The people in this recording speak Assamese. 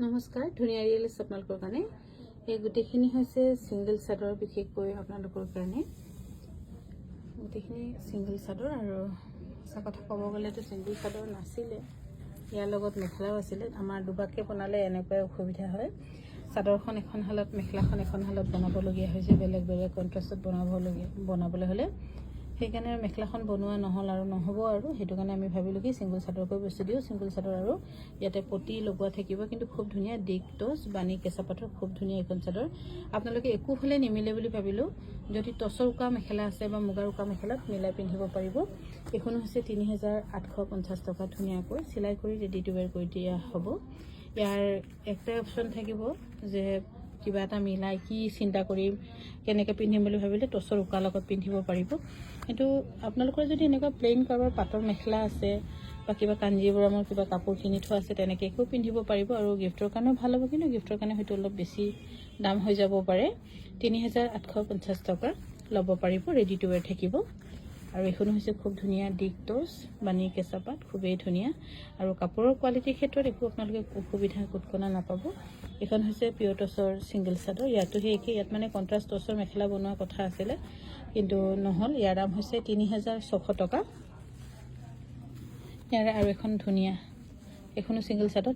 নমস্কাৰ, ধুনীয়া ৰিয়েলিষ্ট আপোনালোকৰ কাৰণে এই গোটেইখিনি হৈছে সিংগল চাদৰ, বিশেষকৈ আপোনালোকৰ কাৰণে গোটেইখিনি সিংগল চাদৰ। আৰু সঁচা কথা ক'ব গ'লেতো সিংগল চাদৰ নাছিলে, ইয়াৰ লগত মেখেলাও আছিলে। আমাৰ দুবাৰকৈ বনালে এনেকুৱাই অসুবিধা হয়, চাদৰখন এখন হালত মেখেলাখন এখন হালত বনাবলগীয়া হৈছে, বেলেগ বেলেগ কণ্ট্ৰাষ্টত বনাবলৈ হ'লে। সেইকাৰণে মেখেলাখন বনোৱা নহ'ল আৰু নহ'ব, আৰু সেইটো কাৰণে আমি ভাবিলোঁ কি ছিংগল চাদৰকৈ বস্তু দিওঁ। ছিংগল চাদৰ আৰু ইয়াতে পটি লগোৱা থাকিব, কিন্তু খুব ধুনীয়া দিগ টচ বানি কেঁচা পাতৰ খুব ধুনীয়া এইখন চাদৰ। আপোনালোকে একো হ'লে নিমিলে বুলি ভাবিলোঁ যদি টচৰ উকা মেখেলা আছে বা মুগাৰ উকা মেখেলাত মিলাই পিন্ধিব পাৰিব। এইখন হৈছে ৩,৮৫০ টকা, ধুনীয়াকৈ চিলাই কৰি ৰেডি টু ৱেৰ কৰি দিয়া হ'ব। ইয়াৰ একটাই অপশ্যন থাকিব যে কিবা এটা মিলাই কি চিন্তা কৰিম, কেনেকৈ পিন্ধিম বুলি ভাবিলে টচৰ উকাৰ লগত পিন্ধিব পাৰিব। কিন্তু আপোনালোকৰ যদি এনেকুৱা প্লেইন কাৰোবাৰ পাটৰ মেখেলা আছে বা কিবা কাঞ্জীবৰমৰ কিবা কাপোৰ কিনি থোৱা আছে, তেনেকৈ একো পিন্ধিব পাৰিব আৰু গিফ্টৰ কাৰণেও ভাল হ'ব। কিন্তু গিফ্টৰ কাৰণে হয়তো অলপ বেছি দাম হৈ যাব পাৰে। ৩,৮৫০ টকা ল'ব পাৰিব, ৰেডি টু ৱেৰ থাকিব। আৰু এইখন হৈছে খুব ধুনীয়া দিগ টচ বানি কেঁচা পাত, খুবেই ধুনীয়া। আৰু কাপোৰৰ কোৱালিটিৰ ক্ষেত্ৰত একো আপোনালোকে অসুবিধা কুটকনা নাপাব। এইখন হৈছে পিয়ৰ টচৰ ছিংগল চাদৰ। ইয়াতো সেই একেই, ইয়াত মানে কণ্ট্ৰাষ্ট টচৰ মেখেলা বনোৱা কথা আছিলে কিন্তু নহ'ল। ইয়াৰ দাম হৈছে ৩,৬০০ টকা। ইয়াৰে আৰু এখন ধুনীয়া, এইখনো ছিংগল চাদৰ